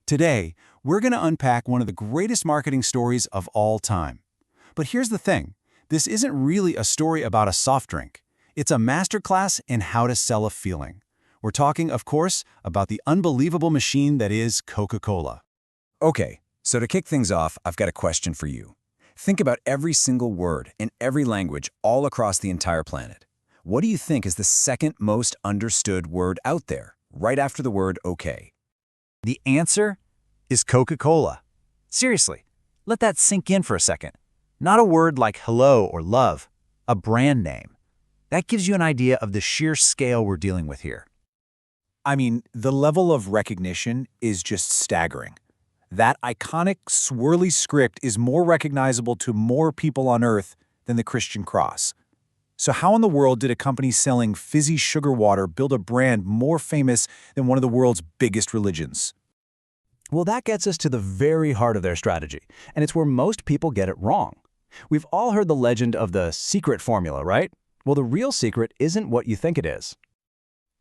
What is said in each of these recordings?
Today, we're going to unpack one of the greatest marketing stories of all time. But here's the thing, this isn't really a story about a soft drink. It's a masterclass in how to sell a feeling. We're talking, of course, about the unbelievable machine that is Coca-Cola. Okay, so to kick things off, I've got a question for you. Think about every single word in every language all across the entire planet. What do you think is the second most understood word out there, right after the word okay? The answer is Coca-Cola. Seriously, let that sink in for a second. Not a word like hello or love, a brand name. That gives you an idea of the sheer scale we're dealing with here. I mean, the level of recognition is just staggering. That iconic, swirly script is more recognizable to more people on Earth than the Christian cross. So how in the world did a company selling fizzy sugar water build a brand more famous than one of the world's biggest religions? Well, that gets us to the very heart of their strategy, and it's where most people get it wrong. We've all heard the legend of the secret formula, right? Well, the real secret isn't what you think it is.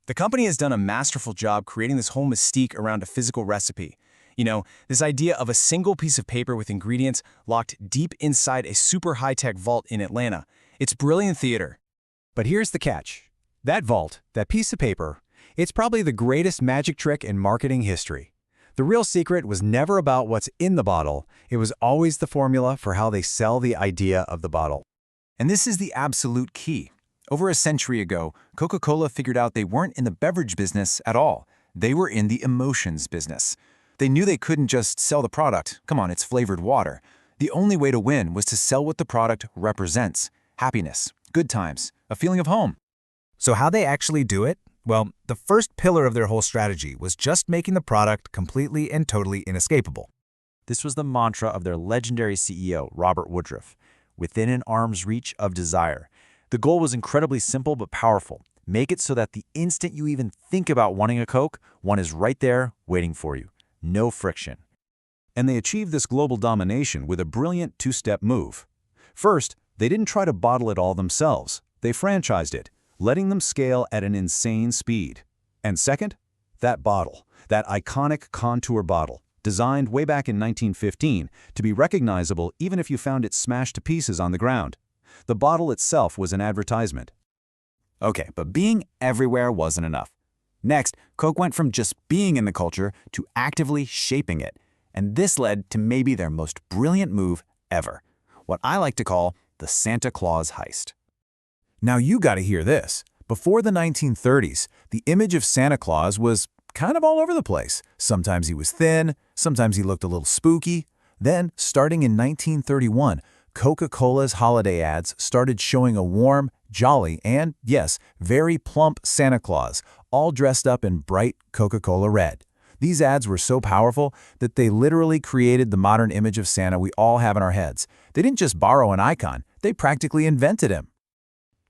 The company has done a masterful job creating this whole mystique around a physical recipe. You know, this idea of a single piece of paper with ingredients locked deep inside a super high-tech vault in Atlanta. It's brilliant theater. But here's the catch. That vault, that piece of paper, it's probably the greatest magic trick in marketing history. The real secret was never about what's in the bottle. It was always the formula for how they sell the idea of the bottle. And this is the absolute key. Over a century ago, Coca-Cola figured out they weren't in the beverage business at all. They were in the emotions business. They knew they couldn't just sell the product. Come on, it's flavored water. The only way to win was to sell what the product represents. Happiness, good times, a feeling of home. So how'd they actually do it? Well, the first pillar of their whole strategy was just making the product completely and totally inescapable. This was the mantra of their legendary CEO, Robert Woodruff, within an arm's reach of desire. The goal was incredibly simple but powerful. Make it so that the instant you even think about wanting a Coke, one is right there waiting for you. No friction. And they achieved this global domination with a brilliant two-step move. First, they didn't try to bottle it all themselves. They franchised it, letting them scale at an insane speed. And second, that bottle, that iconic contour bottle, designed way back in 1915 to be recognizable even if you found it smashed to pieces on the ground. The bottle itself was an advertisement. Okay, but being everywhere wasn't enough. Next, Coke went from just being in the culture to actively shaping it. And this led to maybe their most brilliant move ever, what I like to call the Santa Claus Heist. Now you gotta hear this. Before the 1930s, the image of Santa Claus was kind of all over the place. Sometimes he was thin, sometimes he looked a little spooky. Then, starting in 1931, Coca-Cola's holiday ads started showing a warm, jolly, and, yes, very plump Santa Claus, all dressed up in bright Coca-Cola red. These ads were so powerful that they literally created the modern image of Santa we all have in our heads. They didn't just borrow an icon, they practically invented him.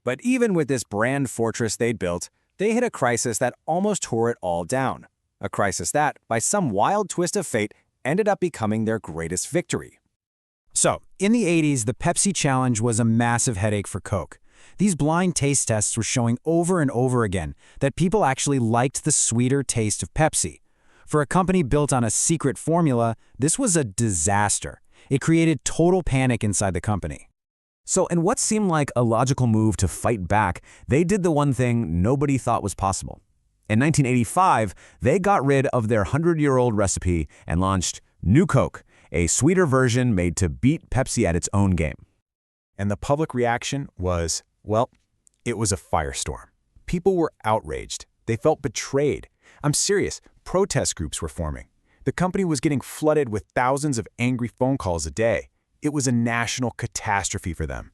But even with this brand fortress they'd built, they hit a crisis that almost tore it all down. A crisis that, by some wild twist of fate, ended up becoming their greatest victory. So, in the 80s, the Pepsi challenge was a massive headache for Coke. These blind taste tests were showing over and over again that people actually liked the sweeter taste of Pepsi. For a company built on a secret formula, this was a disaster. It created total panic inside the company. So in what seemed like a logical move to fight back, they did the one thing nobody thought was possible. In 1985, they got rid of their 100-year-old recipe and launched New Coke, a sweeter version made to beat Pepsi at its own game. And the public reaction was, well, it was a firestorm. People were outraged. They felt betrayed. I'm serious, protest groups were forming. The company was getting flooded with thousands of angry phone calls a day. It was a national catastrophe for them.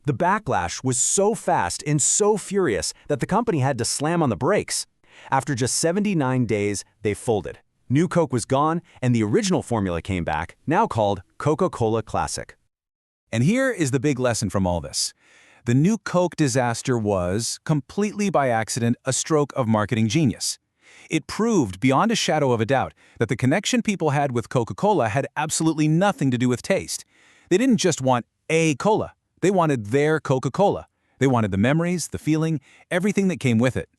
The backlash was so fast and so furious that the company had to slam on the brakes. After just 79 days, they folded. New Coke was gone, and the original formula came back, now called Coca-Cola Classic. And here is the big lesson from all this. The New Coke disaster was, completely by accident, a stroke of marketing genius. It proved beyond a shadow of a doubt that the connection people had with Coca-Cola had absolutely nothing to do with taste. They didn't just want a cola. They wanted their Coca-Cola. They wanted the memories, the feeling, everything that came with it.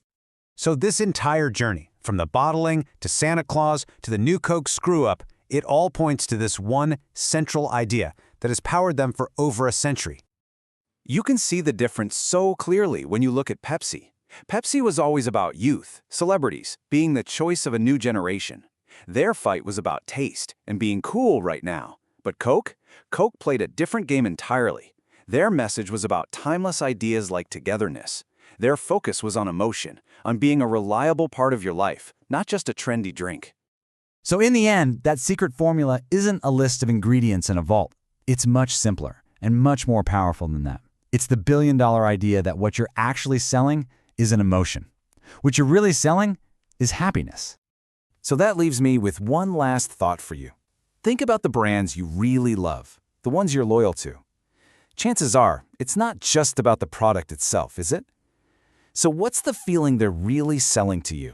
So this entire journey, From the bottling to Santa Claus to the new Coke screw-up, it all points to this one central idea that has powered them for over a century. You can see the difference so clearly when you look at Pepsi. Pepsi was always about youth, celebrities, being the choice of a new generation. Their fight was about taste and being cool right now. But Coke played a different game entirely. Their message was about timeless ideas like togetherness. Their focus was on emotion, on being a reliable part of your life, not just a trendy drink. So in the end, that secret formula isn't a list of ingredients in a vault. It's much simpler and much more powerful than that. It's the billion-dollar idea that what you're actually selling is an emotion. What you're really selling is happiness. So that leaves me with one last thought for you. Think about the brands you really love, the ones you're loyal to. Chances are, it's not just about the product itself, is it? So what's the feeling they're really selling to you?